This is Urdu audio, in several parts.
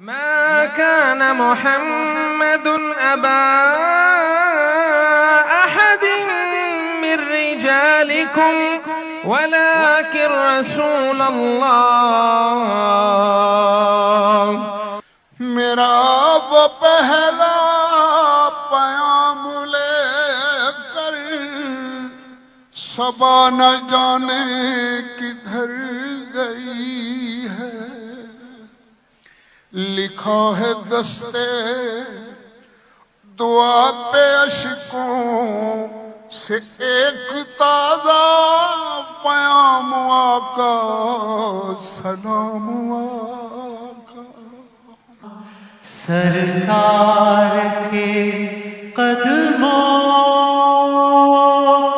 ما كان محمد أبا أحد من رجالكم ولكن رسول الله. میرا وہ پہلا پیام لے کر صبا نہ جانے کدھر گئی ہے، لکھا ہے دستے دعا پہ اشکوں سے ایک تازہ پیام آقا سلام آقا. سرکار کے قدموں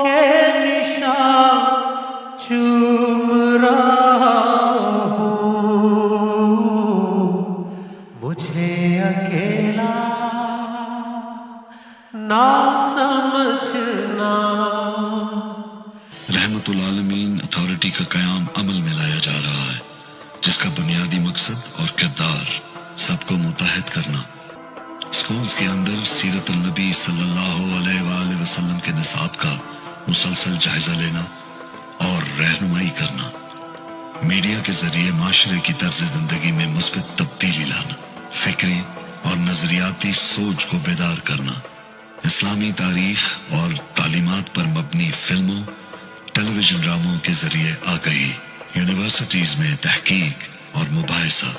کے نشان چوم رہا ہوں، مجھے اکیلا نہ سمجھنا. رحمت العالمین اتھارٹی کا قیام عمل میں لایا جا رہا ہے، جس کا بنیادی مقصد اور کردار سب کو متحد کرنا. اسکولز کے اندر سیرت النبی صلی اللہ علیہ وآلہ وسلم کے نصاب کا مسلسل جائزہ لینا اور رہنمائی کرنا. میڈیا کے ذریعے معاشرے کی طرز زندگی میں مثبت تبدیلی لانا، فکری اور نظریاتی سوچ کو بیدار کرنا. اسلامی تاریخ اور تعلیمات پر مبنی فلموں، ٹیلی ویژن ڈراموں کے ذریعے آگہی، یونیورسٹیز میں تحقیق اور مباحثہ،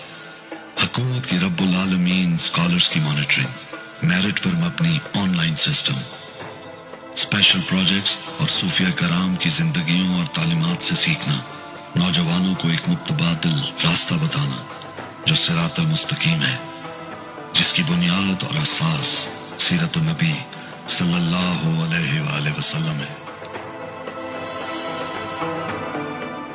حکومت کی رب العالمین اسکالرز کی مانیٹرنگ، میرٹ پر مبنی on line system, special projects اور صوفیہ کرام کی زندگیوں اور تعلیمات سے سیکھنا، نوجوانوں کو ایک متبادل راستہ بتانا جو صراط المستقیم ہے، جس کی بنیاد اور اساس سیرت النبی صلی اللہ علیہ وآلہ وسلم ہے.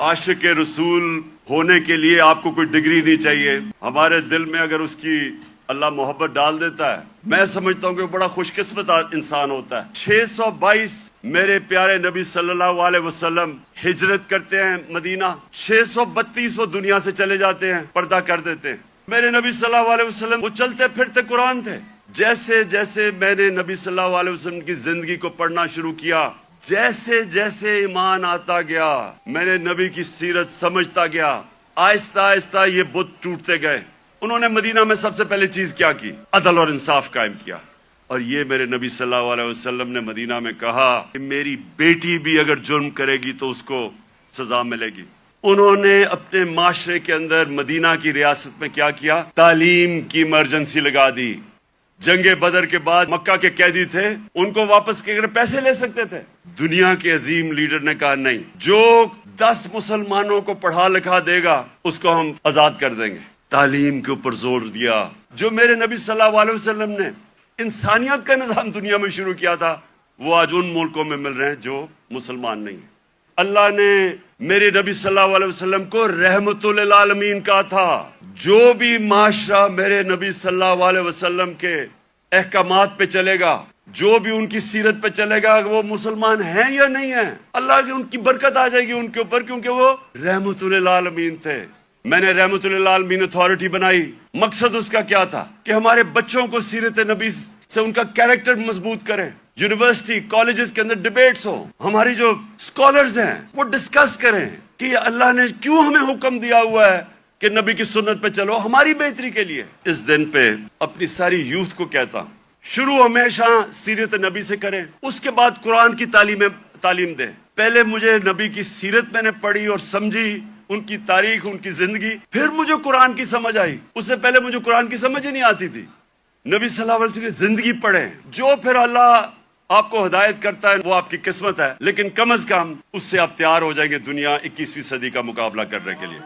عاشق رسول ہونے کے لیے آپ کو کوئی ڈگری نہیں چاہیے. ہمارے دل میں اگر اس کی اللہ محبت ڈال دیتا ہے، میں سمجھتا ہوں کہ وہ بڑا خوش قسمت انسان ہوتا ہے. 622 میرے پیارے نبی صلی اللہ علیہ وسلم ہجرت کرتے ہیں مدینہ، 632 وہ دنیا سے چلے جاتے ہیں، پردہ کر دیتے ہیں. میرے نبی صلی اللہ علیہ وسلم وہ چلتے پھرتے قرآن تھے. جیسے جیسے میں نے نبی صلی اللہ علیہ وسلم کی زندگی کو پڑھنا شروع کیا، جیسے جیسے ایمان آتا گیا، میں نے نبی کی سیرت سمجھتا گیا، آہستہ آہستہ یہ بت ٹوٹتے گئے. انہوں نے مدینہ میں سب سے پہلے چیز کیا کی؟ عدل اور انصاف قائم کیا. اور یہ میرے نبی صلی اللہ علیہ وسلم نے مدینہ میں کہا کہ میری بیٹی بھی اگر جرم کرے گی تو اس کو سزا ملے گی. انہوں نے اپنے معاشرے کے اندر مدینہ کی ریاست میں کیا کیا؟ تعلیم کی ایمرجنسی لگا دی. جنگ بدر کے بعد مکہ کے قیدی تھے، ان کو واپس کے پیسے لے سکتے تھے. دنیا کے عظیم لیڈر نے کہا نہیں، جو 10 مسلمانوں کو پڑھا لکھا دے گا اس کو ہم آزاد کر دیں گے. تعلیم کے اوپر زور دیا. جو میرے نبی صلی اللہ علیہ وسلم نے انسانیت کا نظام دنیا میں شروع کیا تھا، وہ آج ان ملکوں میں مل رہے ہیں جو مسلمان نہیں ہیں. اللہ نے میرے نبی صلی اللہ علیہ وسلم کو رحمت للعالمین کہا تھا. جو بھی معاشرہ میرے نبی صلی اللہ علیہ وسلم کے احکامات پہ چلے گا، جو بھی ان کی سیرت پہ چلے گا، وہ مسلمان ہیں یا نہیں ہیں، اللہ کی ان کی برکت آ جائے گی ان کے اوپر، کیونکہ وہ رحمت للعالمین تھے. میں نے رحمت للعالمین اتھارٹی بنائی. مقصد اس کا کیا تھا؟ کہ ہمارے بچوں کو سیرت نبی سے ان کا کیریکٹر مضبوط کریں. یونیورسٹی کالجز کے اندر ڈیبیٹس ہو، ہماری جو اسکالرز ہیں وہ ڈسکس کریں کہ اللہ نے کیوں ہمیں حکم دیا ہوا ہے کہ نبی کی سنت پہ چلو، ہماری بہتری کے لیے. اس دن پہ اپنی ساری یوتھ کو کہتا ہوں، شروع ہمیشہ سیرت نبی سے کریں، اس کے بعد قرآن کی تعلیم دیں. پہلے مجھے نبی کی سیرت میں نے پڑھی اور سمجھی، ان کی تاریخ، ان کی زندگی، پھر مجھے قرآن کی سمجھ آئی. اس سے پہلے مجھے قرآن کی سمجھ ہی نہیں آتی تھی. نبی صلی اللہ علیہ وسلم کی زندگی پڑھیں. جو پھر اللہ آپ کو ہدایت کرتا ہے وہ آپ کی قسمت ہے، لیکن کم از کم اس سے آپ تیار ہو جائیں گے دنیا 21ویں صدی کا مقابلہ کرنے کے لیے.